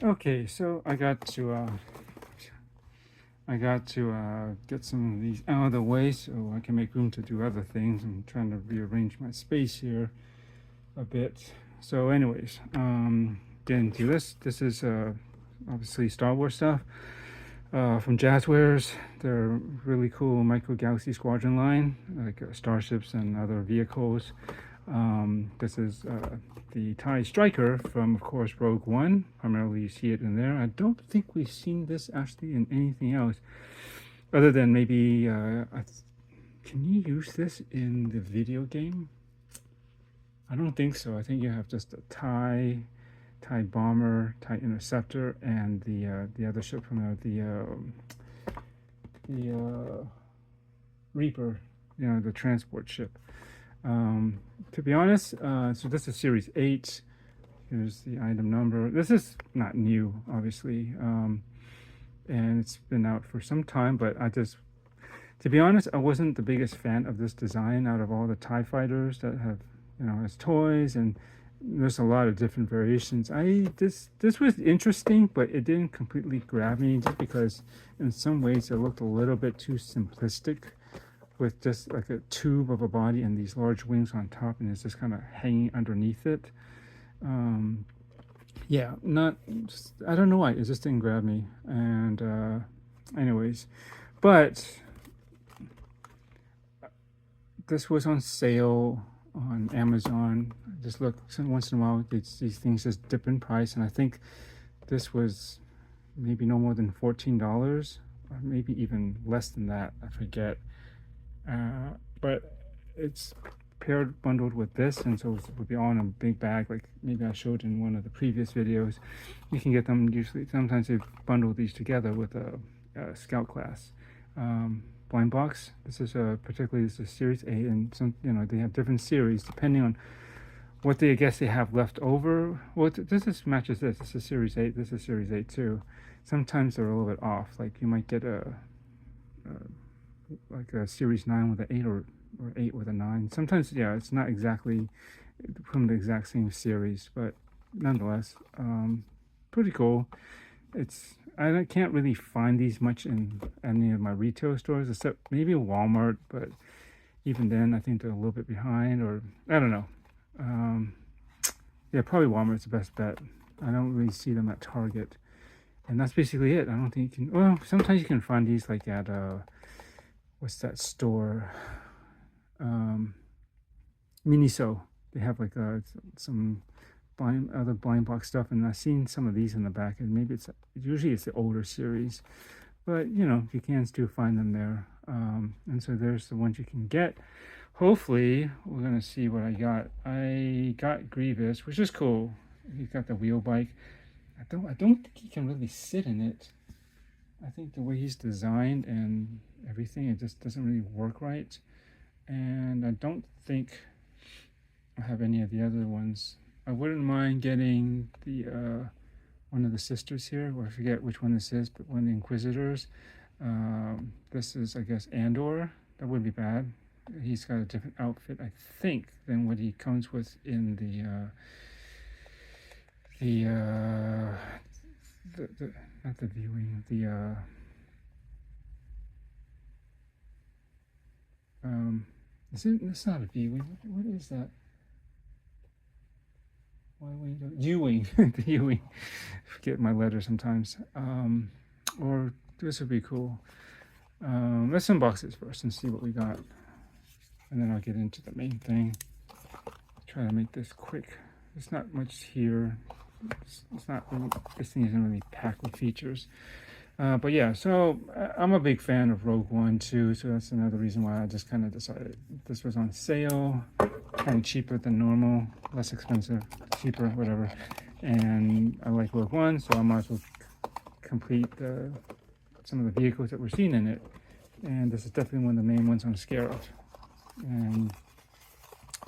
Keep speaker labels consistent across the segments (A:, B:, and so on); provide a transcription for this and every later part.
A: Okay, so I got to get some of these out of the way so I can make room to do other things. I'm trying to rearrange my space here a bit. So, anyways, getting to this. This is obviously Star Wars stuff from Jazwares. They're really cool micro galaxy squadron line, like starships and other vehicles. This is the TIE Striker from, of course, Rogue One. Primarily, you see it in there. I don't think we've seen this actually in anything else, other than maybe. Can you use this in the video game? I don't think so. I think you have just a TIE bomber, TIE interceptor, and the other ship from the Reaper, the transport ship. To be honest, so this is Series 8. Here's the item number. This is not new, obviously, and it's been out for some time, but to be honest, I wasn't the biggest fan of this design out of all the TIE fighters that have, as toys, and there's a lot of different variations. This was interesting, but it didn't completely grab me just because in some ways it looked a little bit too simplistic with just like a tube of a body and these large wings on top, and it's just kind of hanging underneath it. Yeah, not just, I don't know why it just didn't grab me. And anyways, but this was on sale on Amazon. Just look, once in a while these things just dip in price, and I think this was maybe no more than $14, or maybe even less than that, I forget. But it's paired bundled with this, and so it would be all in a big bag, like maybe I showed in one of the previous videos. You can get them usually, sometimes they bundle these together with a scout class blind box. This is particularly, this is Series 8, and some, they have different series depending on what I guess they have left over. Well, this matches this. This is Series 8. This is Series 8 too. Sometimes they're a little bit off. Like you might get like a Series 9 with an 8, or 8 with a 9. Sometimes, yeah, it's not exactly from the exact same series, but nonetheless, pretty cool. I can't really find these much in any of my retail stores, except maybe Walmart, but even then, I think they're a little bit behind, or I don't know. Yeah, probably Walmart's the best bet. I don't really see them at Target, and that's basically it. I don't think you can. Well, sometimes you can find these like at what's that store? Miniso. They have like some other blind box stuff, and I've seen some of these in the back, and maybe usually it's the older series, but you can still find them there. And so there's the ones you can get. Hopefully, we're gonna see what I got. I got Grievous, which is cool. He's got the wheel bike. I don't think he can really sit in it. I think the way he's designed and everything, it just doesn't really work right. And I don't think I have any of the other ones. I wouldn't mind getting the one of the sisters here, or I forget which one this is, but one of the Inquisitors. This is, I guess, Andor. That wouldn't be bad. He's got a different outfit, I think, than what he comes with in the not the viewing, it's not a viewing. What is that? Viewing, the viewing. Forget my letters sometimes. Or this would be cool. Let's unbox this first and see what we got, and then I'll get into the main thing. Try to make this quick. There's not much here. It's not really, this thing isn't really packed with features. But yeah, so I'm a big fan of Rogue One too, so that's another reason why I just kind of decided this was on sale, kind of cheaper than normal, less expensive, cheaper, whatever. And I like Rogue One, so I might as well complete some of the vehicles that we're seeing in it. And this is definitely one of the main ones I'm scared of. And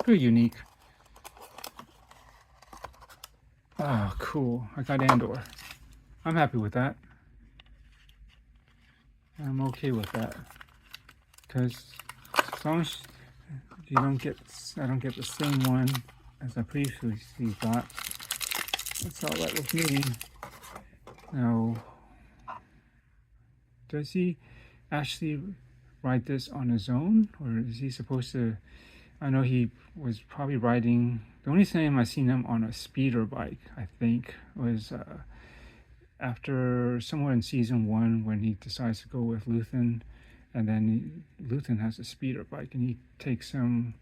A: pretty unique. Oh, cool. I got Andor. I'm happy with that. I'm okay with that. Because as long as I don't get the same one as I previously got, that's all right with me. Now, does he actually ride this on his own, or is he supposed to? I know he was probably riding. The only time I seen him on a speeder bike, I think, was after somewhere in season one when he decides to go with Luthen, and then Luthen has a speeder bike, and he takes him,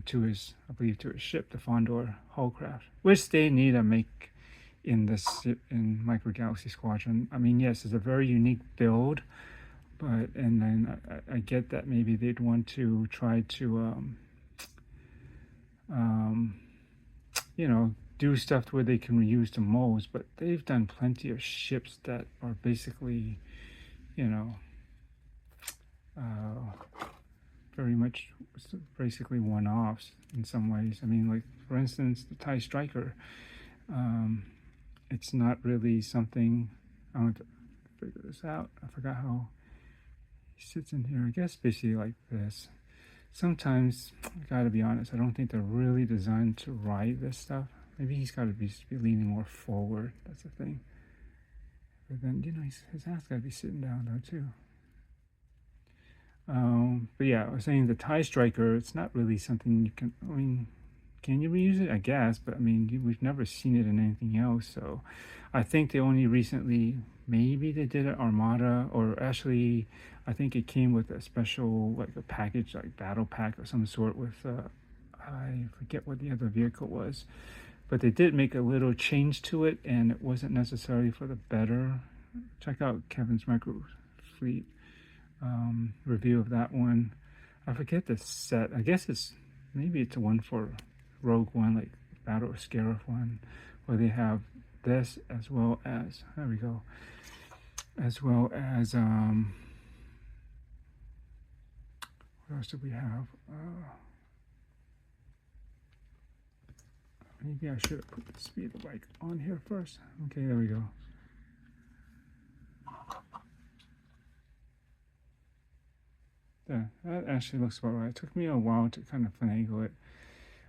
A: to his, I believe, to his ship, the Fondor Hullcraft, which they need to make in Micro Galaxy Squadron. I mean, yes, it's a very unique build, but and then I get that maybe they'd want to try to um, do stuff where they can reuse the molds, but they've done plenty of ships that are basically, you know, very much basically one-offs in some ways. I mean, like for instance, the TIE Striker. It's not really something. I want to figure this out. I forgot how he sits in here. I guess basically like this. Sometimes, I gotta be honest, I don't think they're really designed to ride this stuff. Maybe he's got to be leaning more forward. That's the thing. But then, his ass got to be sitting down though too. But yeah, I was saying the TIE Striker, it's not really something you can, I mean, can you reuse it? I guess, but I mean, we've never seen it in anything else. So I think they only recently, maybe they did it Armada, or actually, I think it came with a special, like a package, like battle pack or some sort with, I forget what the other vehicle was. But they did make a little change to it, and it wasn't necessarily for the better. Check out Kevin's Micro Fleet review of that one. I forget the set. I guess maybe it's a one for Rogue One, like Battle of Scarif one, where they have this as well as, there we go, as well as what else do we have? Maybe I should have put the speeder bike on here first. Okay, there we go. There, that actually looks about right. It took me a while to kind of finagle it.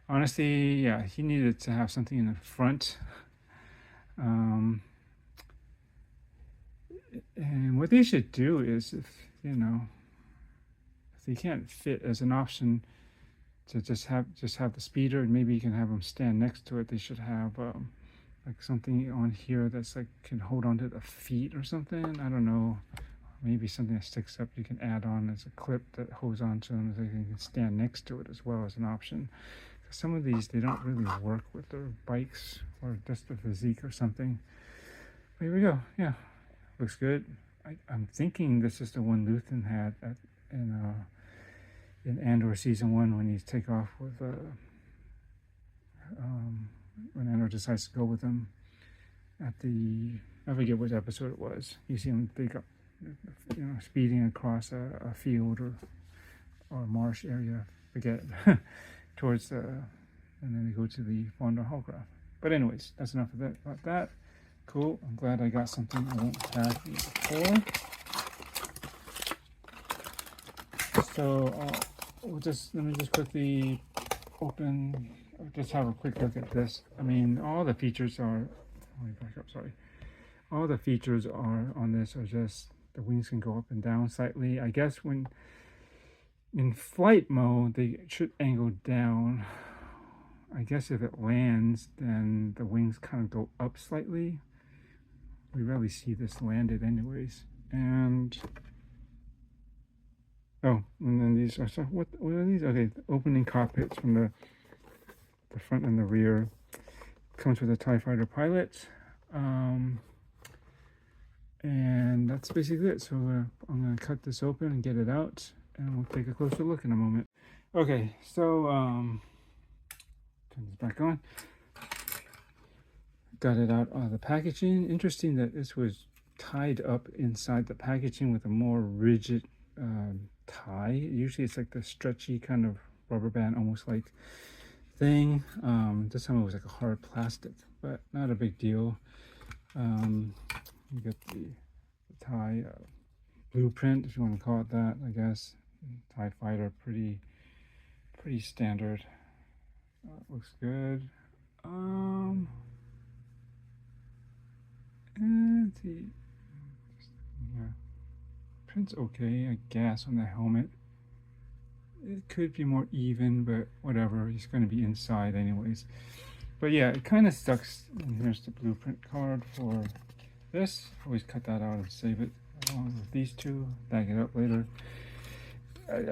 A: Honestly, yeah, he needed to have something in the front. And what they should do is, if they can't fit as an option to just have the speeder, and maybe you can have them stand next to it. They should have like something on here that's like can hold onto the feet or something. I don't know. Maybe something that sticks up you can add on as a clip that holds onto them so you can stand next to it as well as an option. Some of these, they don't really work with their bikes or just the physique or something. But here we go. Yeah, looks good. I'm thinking this is the one Luthen had in Andor season 1 when he's take off with when Andor decides to go with him at I forget which episode it was. You see him speeding across a field or marsh area. Forget towards and then they go to the Fondor Hullcraft. But anyways, that's enough of that about that. Cool. I'm glad I got something I won't have before. So let me just quickly open, just have a quick look at this. I mean, all the features are, let me back up, sorry. All the features are on this are just, the wings can go up and down slightly. I guess when in flight mode, they should angle down. I guess if it lands, then the wings kind of go up slightly. We rarely see this landed anyways. And and then these are, what are these? Okay, opening cockpits from the front and the rear. Comes with a TIE Fighter pilot. And that's basically it. So I'm going to cut this open and get it out, and we'll take a closer look in a moment. Okay, so turn this back on. Got it out of the packaging. Interesting that this was tied up inside the packaging with a more rigid tie. Usually it's like the stretchy kind of rubber band, almost like thing. This time it was like a hard plastic, but not a big deal. You get the TIE blueprint, if you want to call it that, I guess. TIE Fighter, pretty standard. Looks good. see. Yeah, print's okay, I guess, on the helmet. It could be more even, but whatever. He's going to be inside anyways. But yeah, it kind of sucks. And here's the blueprint card for this. Always cut that out and save it along with these two. Bag it up later.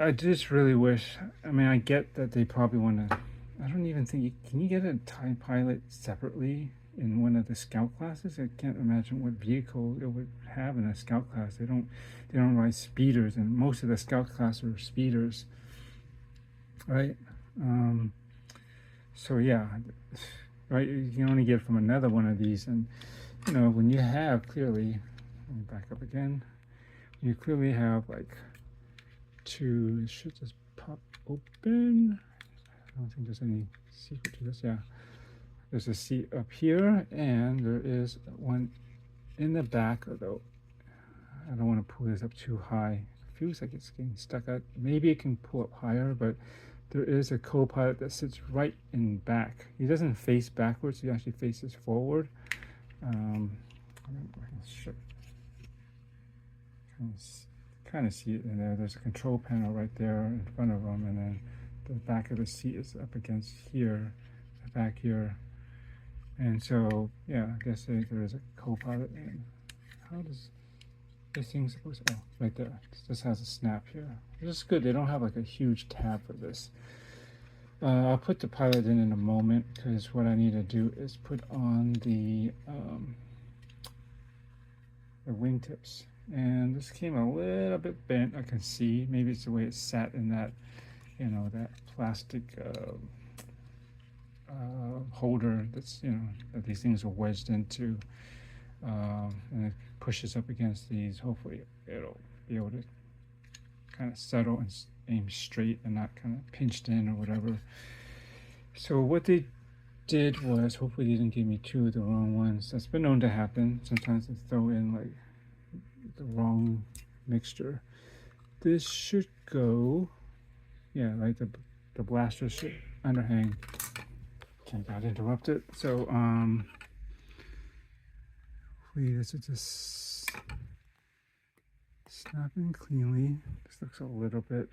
A: I just really wish. I mean, I get that they probably want to. I don't even think can you get a TIE pilot separately in one of the scout classes? I can't imagine what vehicle it would have in a scout class. They don't ride speeders, and most of the scout class are speeders, right? So yeah, right. You can only get from another one of these, and you know when you have clearly. Let me back up again. You clearly have like two. It should just pop open. I don't think there's any secret to this. Yeah, there's a seat up here, and there is one in the back. Although I don't want to pull this up too high. It feels like it's getting stuck out. Maybe it can pull up higher, but there is a co-pilot that sits right in back. He doesn't face backwards. He actually faces forward. Kind of see it in there. There's a control panel right there in front of him, and then the back of the seat is up against here, the back here. And so, yeah, I guess there is a co-pilot. And how does this thing supposed to? Oh, right there. This has a snap here. This is good. They don't have like a huge tab for this. I'll put the pilot in a moment because what I need to do is put on the wingtips. And this came a little bit bent. I can see. Maybe it's the way it sat in that, you know, that plastic holder that's, you know, that these things are wedged into. And it pushes up against these. Hopefully it'll be able to kind of settle and aim straight and not kind of pinched in or whatever. So what they did was, hopefully they didn't give me two of the wrong ones. That's been known to happen. Sometimes they throw in like the wrong mixture. This should go, yeah, like the blaster should underhang. Okay, got interrupted. So hopefully this is just snap in cleanly. This looks a little bit.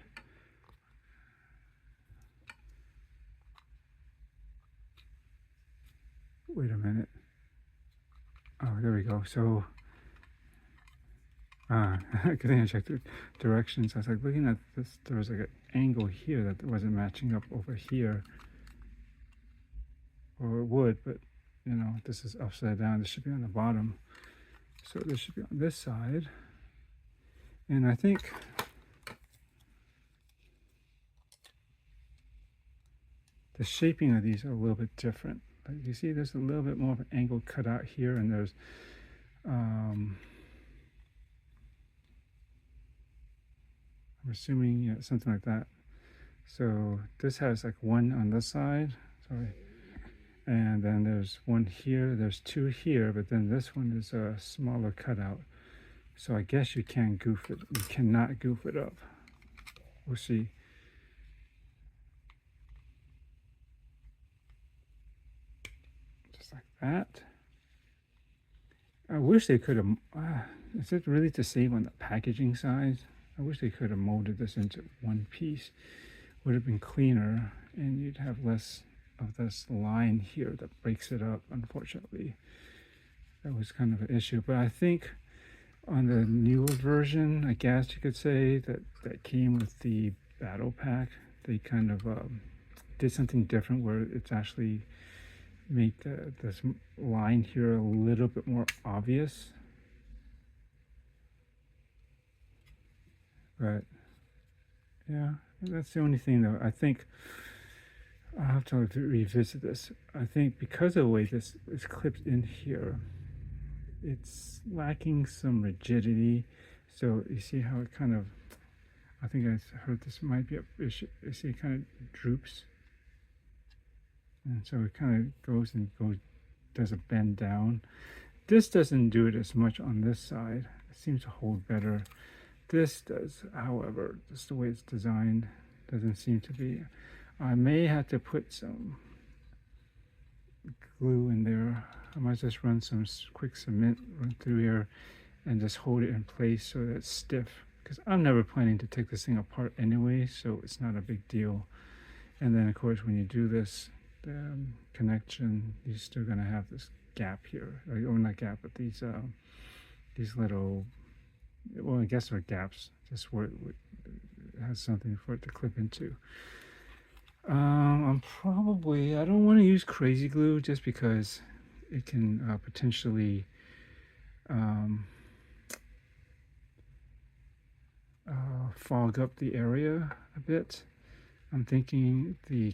A: Wait a minute. Oh, there we go. So good thing I checked the directions. I was like looking at this. There was like an angle here that wasn't matching up over here, or it would, but you know, this is upside down. This should be on the bottom, so this should be on this side. And I think the shaping of these are a little bit different. But you see, there's a little bit more of an angle cut out here, and there's I'm assuming, yeah, something like that. So this has like one on this side, sorry, and then there's one here, there's two here, but then this one is a smaller cutout. So I guess you can goof it, you cannot goof it up. We'll see. Just like that. I wish they could have, is it really to save on the packaging size? I wish they could have molded this into one piece. Would have been cleaner, and you'd have less of this line here that breaks it up, unfortunately. That was kind of an issue. But I think on the newer version, I guess you could say, that came with the battle pack, they kind of did something different where it's actually made this line here a little bit more obvious. But yeah, that's the only thing though. I think I'll have to revisit this. I think because of the way this is clipped in here, it's lacking some rigidity. So you see how it kind of, I think I heard this might be a issue. You see it kind of droops. And so it kind of goes, does a bend down. This doesn't do it as much on this side. It seems to hold better. This does, however, just the way it's designed, doesn't seem to be. I may have to put some glue in there. I might just run some quick cement run through here and just hold it in place so that it's stiff. Because I'm never planning to take this thing apart anyway, so it's not a big deal. And then of course when you do this connection, you're still gonna have this gap here, or not gap, but these little, well, I guess they're gaps, just where it has something for it to clip into. I don't want to use crazy glue just because it can potentially fog up the area a bit. I'm thinking the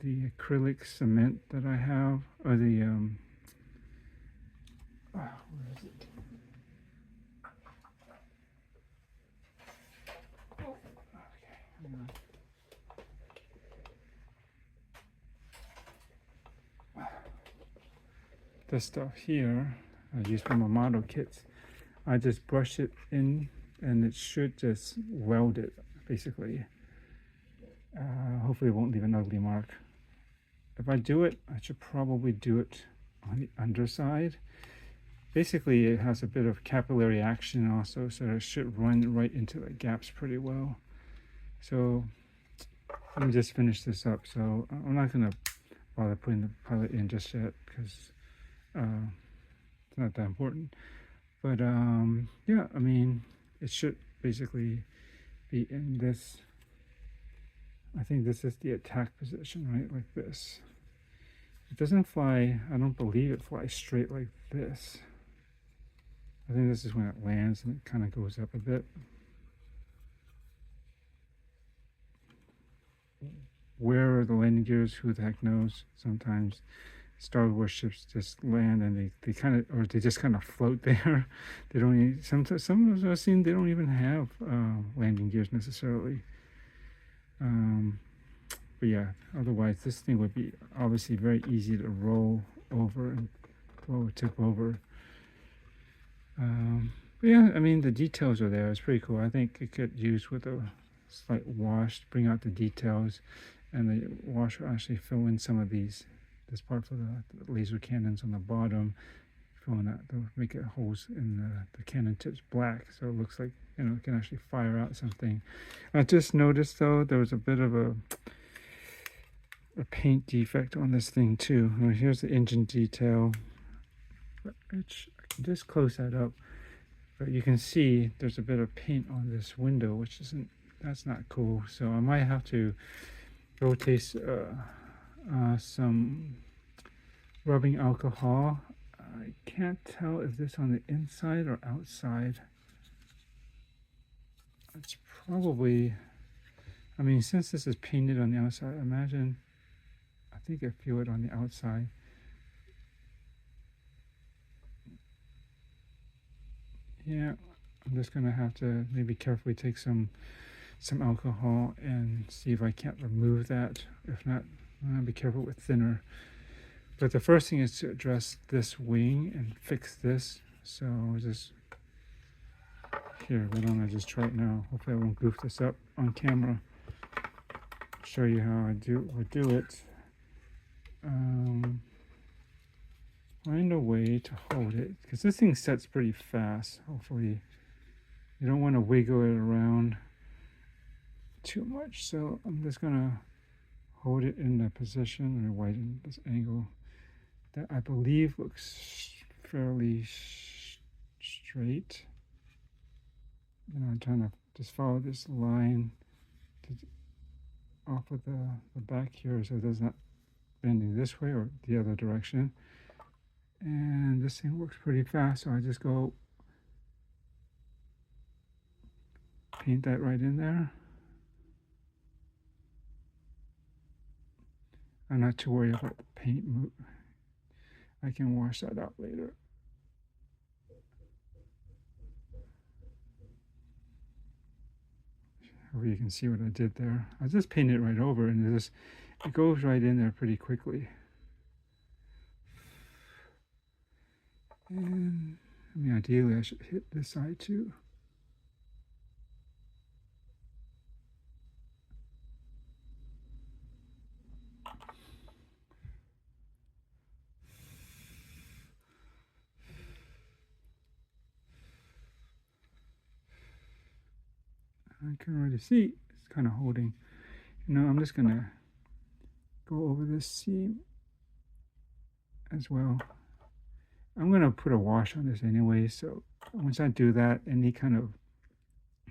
A: acrylic cement that I have, or the where is it? Oh, okay. This stuff here I use from my model kits. I just brush it in and it should just weld it basically. Hopefully it won't leave an ugly mark. If I do it, I should probably do it on the underside. Basically it has a bit of capillary action also, so it should run right into the gaps pretty well. So let me just finish this up. So I'm not going to bother putting the pilot in just yet because it's not that important. But yeah, I mean, it should basically be in this. I think this is the attack position, right? Like this. It doesn't fly, I don't believe it flies straight like this. I think this is when it lands and it kind of goes up a bit. Where are the landing gears? Who the heck knows? Sometimes Star Wars ships just land and they kind of, or they just kind of float there. They don't even, sometimes some of us I've seen, they don't even have landing gears necessarily. But yeah, otherwise this thing would be obviously very easy to roll over and tip over. But yeah, I mean the details are there. It's pretty cool. I think it could use with a slight wash to bring out the details, and the wash will actually fill in some of this part for the laser cannons on the bottom, filling that, they'll make it holes in the cannon tips black, so it looks like, you know, it can actually fire out something. I just noticed though there was a bit of a paint defect on this thing too. Here's the engine detail. I can just close that up, but you can see there's a bit of paint on this window, which isn't, that's not cool. So I might have to rotate some rubbing alcohol. I can't tell if this on the inside or outside. It's probably, I mean, since this is painted on the outside, I think I feel it on the outside. Yeah, I'm just gonna have to maybe carefully take some alcohol and see if I can't remove that. If not, I'm gonna be careful with thinner. But the first thing is to address this wing and fix this. So I'll just, here, why don't I just try it now? Hopefully I won't goof this up on camera. Show you how I do it. Find a way to hold it, because this thing sets pretty fast. Hopefully you don't want to wiggle it around too much. So I'm just gonna hold it in the position and widen this angle that I believe looks fairly straight. And I'm trying to just follow this line off of the back here so it does not bending this way or the other direction. And this thing works pretty fast, so I just go paint that right in there. I'm not too worried about the paint. I can wash that out later. Hopefully you can see what I did there. I just painted it right over, and it goes right in there pretty quickly. And I mean, ideally I should hit this side too. I can already see it's kind of holding. I'm just gonna go over this seam as well. I'm gonna put a wash on this anyway, so once I do that, any kind of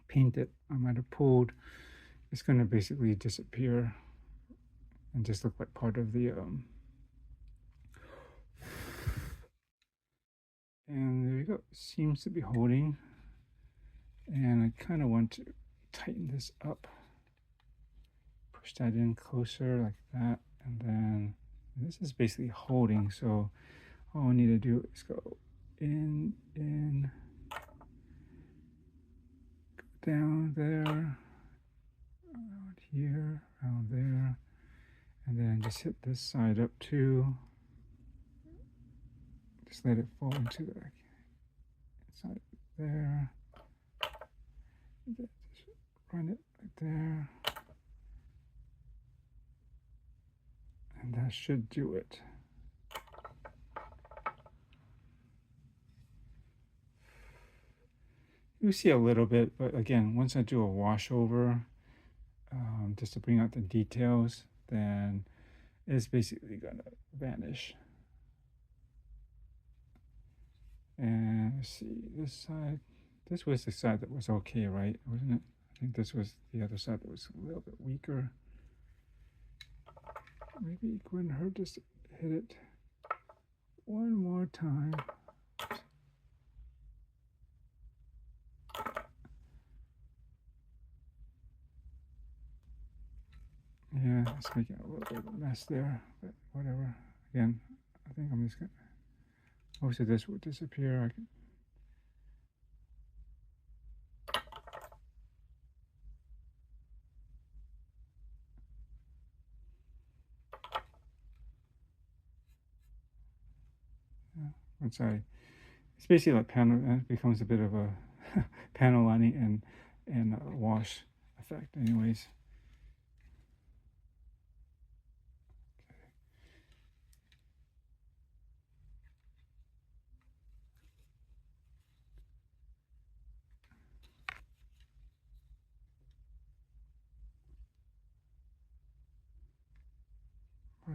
A: paint that I might have pulled, it's gonna basically disappear and just look like part of the and there you go. Seems to be holding, and I kind of want to tighten this up, push that in closer like that, and then this is basically holding, so all I need to do is go in, down there, around here, around there, and then just hit this side up too. Just let it fall into the inside there. Just run it like there. And that should do it. You see a little bit, but again, once I do a wash over, just to bring out the details, then it's basically gonna vanish. And let's see, this side, this was the side that was okay, right? Wasn't it? I think this was the other side that was a little bit weaker. Maybe it wouldn't hurt just to hit it one more time. Yeah, it's making a little bit of a mess there, but whatever. Again, I think I'm just gonna, most of this will disappear. Once it's basically like panel, it becomes a bit of a panel lining and a wash effect anyways.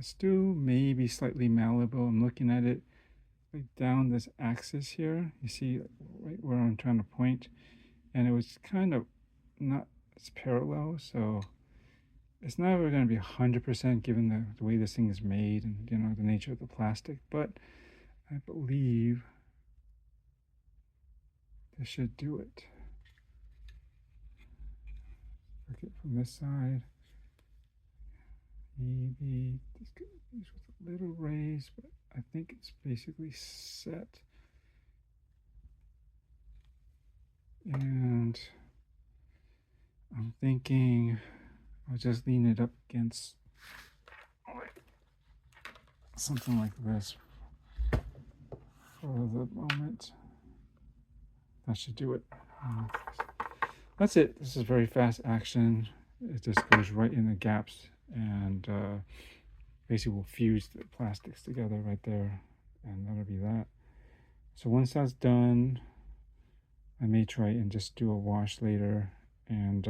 A: Still maybe slightly malleable. I'm looking at it like down this axis here. You see right where I'm trying to point, and it was kind of not as parallel, so it's never going to be 100% given the way this thing is made and the nature of the plastic, but I believe this should do it. Look it from this side. Maybe this with a little raise, but I think it's basically set. And I'm thinking I'll just lean it up against something like this for the moment. That should do it. That's it. This is very fast action. It just goes right in the gaps and basically will fuse the plastics together right there, and that'll be that. So once that's done, I may try and just do a wash later and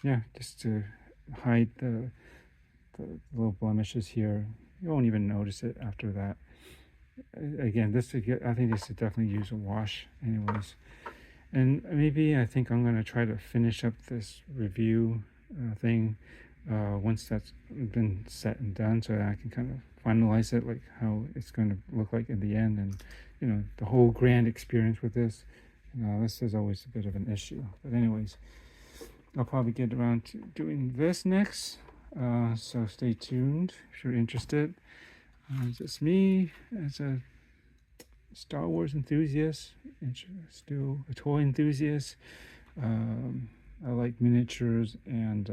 A: yeah, just to hide the little blemishes here. You won't even notice it after that. Again, I think this should definitely use a wash anyways. And maybe I think I'm going to try to finish up this review thing once that's been set and done, so that I can kind of finalize it, like how it's going to look like in the end, and the whole grand experience with this. This is always a bit of an issue, but anyways, I'll probably get around to doing this next, so stay tuned if you're interested. Just me as a Star Wars enthusiast, still a toy enthusiast. I like miniatures and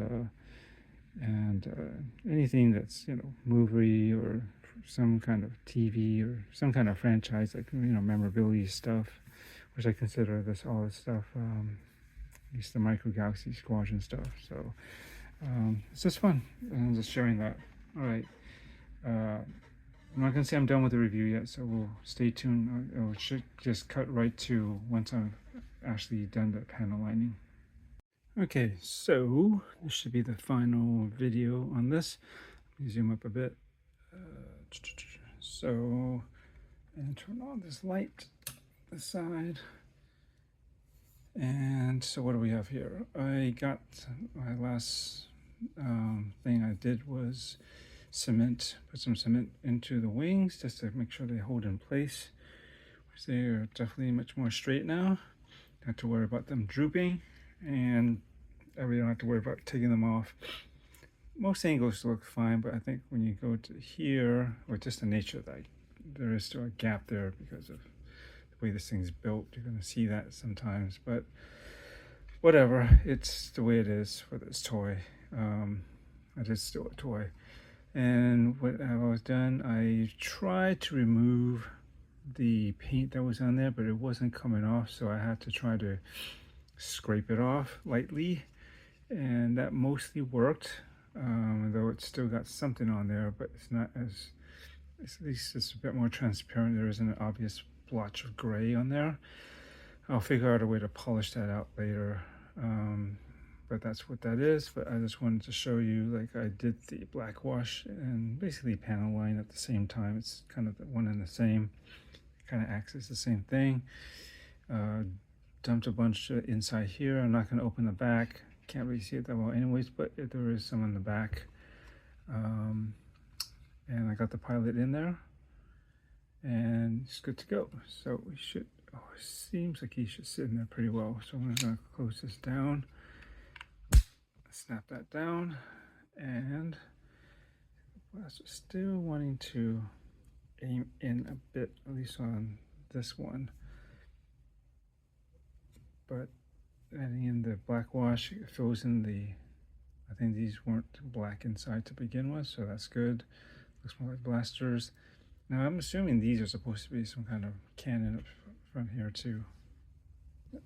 A: anything that's movie or some kind of TV or some kind of franchise, like memorabilia stuff, which I consider all this stuff, at least the Micro Galaxy Squadron stuff. So it's just fun and just sharing that. All right. I'm not gonna say I'm done with the review yet, so we'll stay tuned. It should just cut right to once I've actually done the panel lining. Okay, so this should be the final video on this. Let me zoom up a bit. So, and turn on this light, this side. And so what do we have here? I got my last thing I did was put some cement into the wings just to make sure they hold in place. Which they are definitely much more straight now. Don't have to worry about them drooping, and I really don't have to worry about taking them off. Most angles look fine, but I think when you go to here, or just the nature of that, there is still a gap there because of the way this thing's built. You're going to see that sometimes, but whatever, it's the way it is for this toy. It is still a toy. And what I've always done, I tried to remove the paint that was on there, but it wasn't coming off, so I had to try to scrape it off lightly, and that mostly worked, though it's still got something on there, but it's not as, at least it's a bit more transparent. There isn't an obvious blotch of gray on there. I'll figure out a way to polish that out later, but that's what that is. But I just wanted to show you, like, I did the black wash and basically panel line at the same time. It's kind of the one and the same, it kind of acts as the same thing. Dumped a bunch inside here. I'm not going to open the back, can't really see it that well anyways, but there is some in the back. And I got the pilot in there, and it's good to go. So we should, oh, it seems like he should sit in there pretty well. So I'm going to close this down, snap that down, and I'm still wanting to aim in a bit, at least on this one. But adding in the black wash, it fills in the, I think these weren't black inside to begin with, so that's good. Looks more like blasters. Now I'm assuming these are supposed to be some kind of cannon up from here too.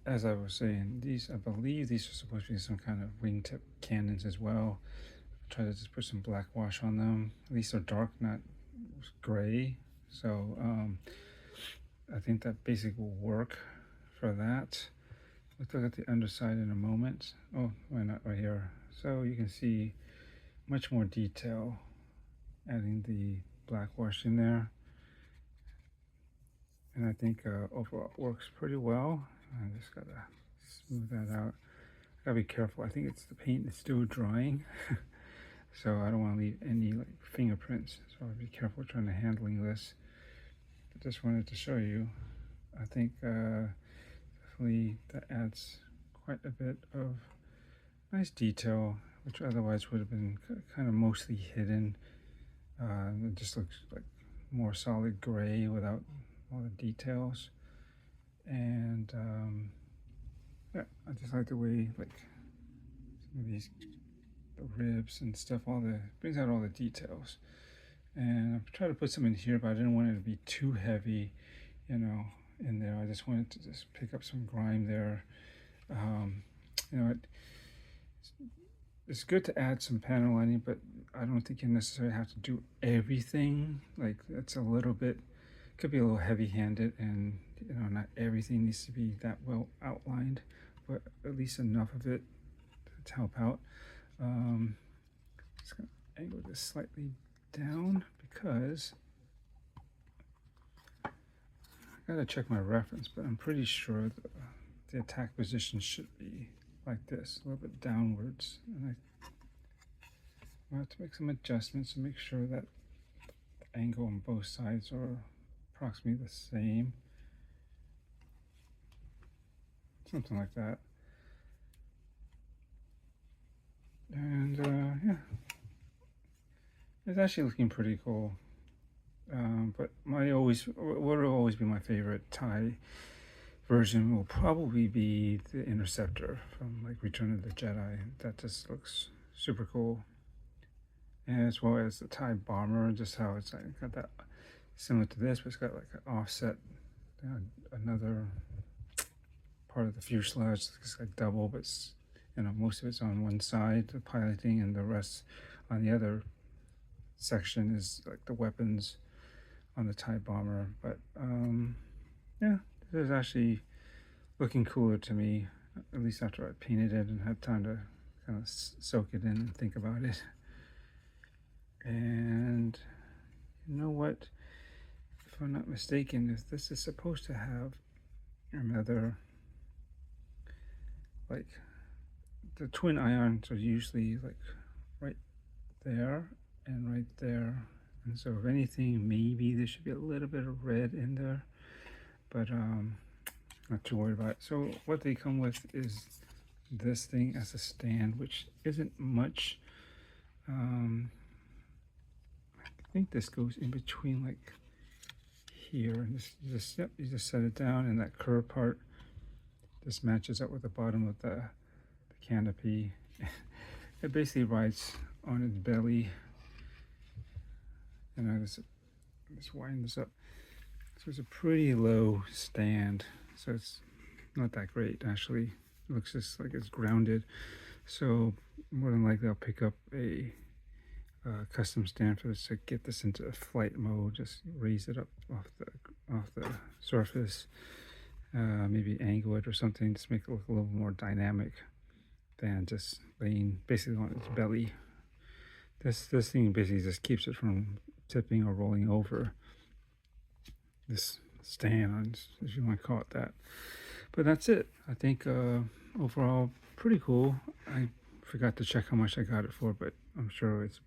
A: As I was saying, these, I believe these are supposed to be some kind of wingtip cannons as well. Try to just put some black wash on them. At least they're dark, not gray. So I think that basically will work for that. Let's look at the underside in a moment. Oh, why not right here? So you can see much more detail, adding the black wash in there. And I think overall it works pretty well. I just gotta smooth that out. Gotta be careful. I think it's the paint is still drying. So I don't want to leave any like fingerprints. So I'll be careful trying to handling this. I just wanted to show you. I think definitely that adds quite a bit of nice detail, which otherwise would have been kind of mostly hidden. It just looks like more solid gray without all the details. And yeah, I just like the way, like, some of these, the ribs and stuff, all the, brings out all the details. And I've tried to put some in here, but I didn't want it to be too heavy, you know, in there. I just wanted to just pick up some grime there. You know, it's good to add some panel lining, but I don't think you necessarily have to do everything. Like, it's a little bit, could be a little heavy-handed, and you know, not everything needs to be that well outlined, but at least enough of it to help out. Just gonna angle this slightly down because I gotta check my reference, but I'm pretty sure the attack position should be like this, a little bit downwards, and I have to make some adjustments to make sure that the angle on both sides are approximately the same, something like that. And yeah, it's actually looking pretty cool. But what will always be my favorite TIE version will probably be the Interceptor from like Return of the Jedi. That just looks super cool. And as well as the TIE Bomber, just how it's like got that similar to this, but it's got like an offset, another part of the fuselage. It's like double, but it's, you know, most of it's on one side, the piloting, and the rest on the other section is like the weapons. on the Thai bomber. But yeah, this is actually looking cooler to me, at least after I painted it and had time to kind of soak it in and think about it. And you know what? If I'm not mistaken, if this is supposed to have another, like, the twin ions are usually like right there and right there, and so if anything, maybe there should be a little bit of red in there, but not too worried about it. So what they come with is this thing as a stand, which isn't much. I think this goes in between, like here, and this, you just set it down, and that curved part just matches up with the bottom of the canopy. It basically rides on its belly, and I just wind this up. So it's a pretty low stand, so it's not that great actually. It looks just like it's grounded. So more than likely I'll pick up a custom stand for this to get this into flight mode. Just raise it up off the surface, maybe angle it or something, just make it look a little more dynamic than just laying basically on its belly. This thing basically just keeps it from tipping or rolling over. This stand, if you want to call it that. But that's it. I think overall pretty cool. I forgot to check how much I got it for, but I'm sure it's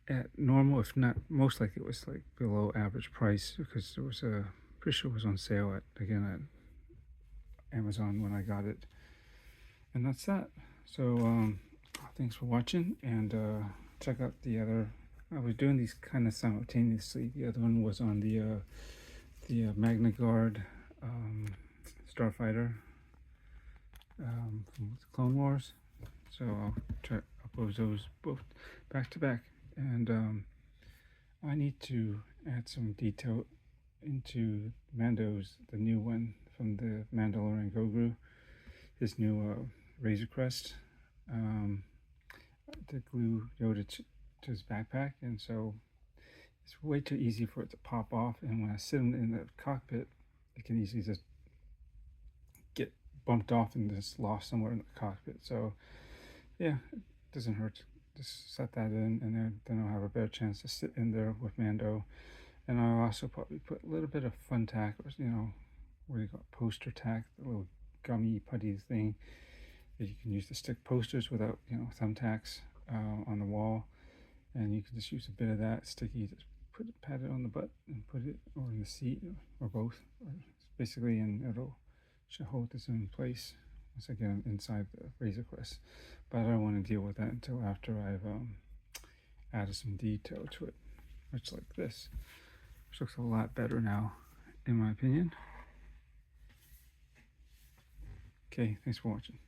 A: at normal, if not most likely it was like below average price, because it was pretty sure it was on sale at Amazon when I got it. And that's that. So thanks for watching, and check out the other. I was doing these kind of simultaneously. The other one was on the Magna Guard Starfighter from Clone Wars. So I'll post those both back to back, and I need to add some detail into Mando's, the new one from the Mandalorian Grogu, his new Razor Crest, to glue Yoda to his backpack, and so it's way too easy for it to pop off, and when I sit in the cockpit, it can easily just get bumped off and just lost somewhere in the cockpit. So yeah, it doesn't hurt. Just set that in, and then I'll have a better chance to sit in there with Mando. And I'll also probably put a little bit of fun tack, where you got poster tack, the little gummy putty thing that you can use to stick posters without, thumbtacks on the wall. And you can just use a bit of that sticky, just pat it on the butt and put it, or in the seat, or both, or basically, and should hold this in place once I get inside the Razor Crest. But I don't want to deal with that until after I've added some detail to it, much like this, which looks a lot better now, in my opinion. Okay, thanks for watching.